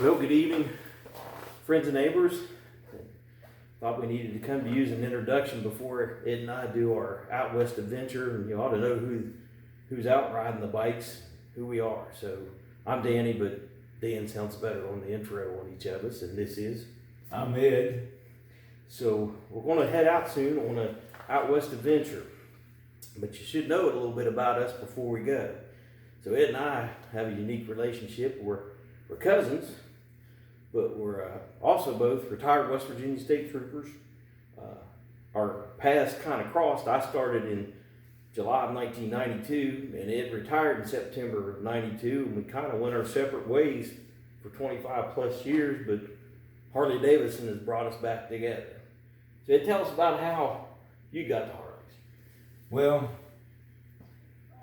Well, good evening, friends and neighbors. Thought we needed to come to use an introduction before Ed and I do our out west adventure, and you ought to know who's out riding the bikes, who we are. So I'm Danny, but Dan sounds better on the intro on each of us, and this is. I'm Ed. So we're going to head out soon on an out west adventure, but you should know a little bit about us before we go. So Ed and I have a unique relationship. We're cousins, but we're also both retired West Virginia State Troopers. Our paths kind of crossed. I started in July of 1992, and Ed retired in September of 92, and we kind of went our separate ways for 25 plus years, but Harley Davidson has brought us back together. So Ed, tell us about how you got to Harleys. Well,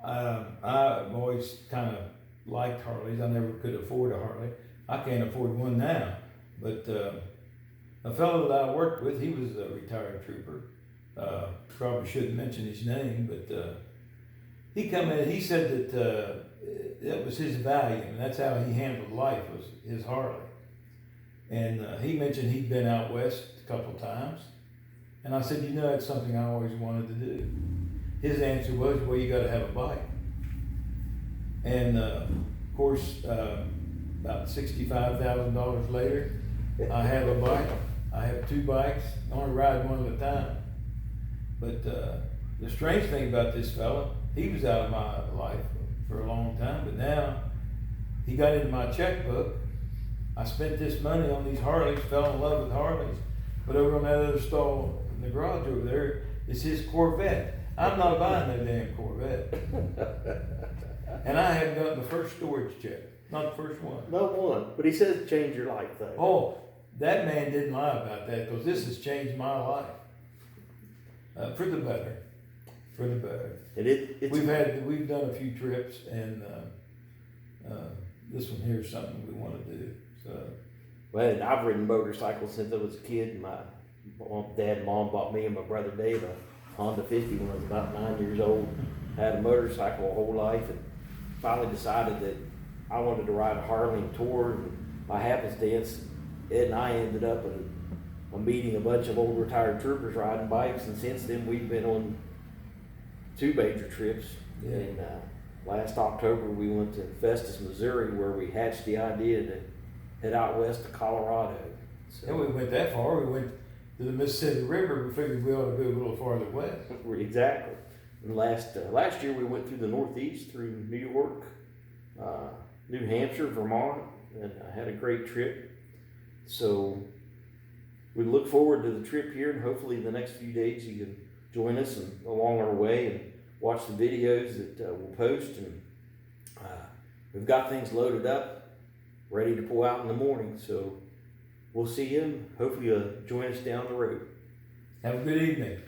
I've always kind of liked Harleys. I never could afford a Harley. I can't afford one now, but a fellow that I worked with, he was a retired trooper. Probably shouldn't mention his name, but he come in. He said that that was his value, and that's how he handled life, was his Harley. And he mentioned he'd been out west a couple times, and I said, that's something I always wanted to do. His answer was, well, you got to have a bike. And of course, about $65,000 later, I have a bike. I have two bikes. I only ride one at a time. But the strange thing about this fella, he was out of my life for a long time, but now he got into my checkbook. I spent this money on these Harleys, fell in love with Harleys, but over on that other stall in the garage over there is his Corvette. I'm not buying no damn Corvette. And I haven't gotten the first storage check. Not the first one. Not one. But he says it changed your life, though. Oh, that man didn't lie about that, because this has changed my life. For the better. For the better. And we've done a few trips, and this one here is something we want to do. So. Well, and I've ridden motorcycles since I was a kid. My dad and mom bought me and my brother Dave a Honda 50 when I was about 9 years old. Had a motorcycle a whole life, and finally decided that I wanted to ride a Harley and tour. And by happenstance, Ed and I ended up at a meeting a bunch of old retired troopers riding bikes, and since then we've been on two major trips. Yeah. And last October we went to Festus, Missouri, where we hatched the idea to head out west to Colorado. So, And we went that far. We went to the Mississippi River. We figured we ought to go a little farther west. Exactly. And last year we went through the Northeast, through New York, New Hampshire, Vermont, and I had a great trip. So we look forward to the trip here, and hopefully the next few days you can join us and along our way and watch the videos that we'll post. And we've got things loaded up, ready to pull out in the morning. So we'll see you, and hopefully you'll join us down the road. Have a good evening.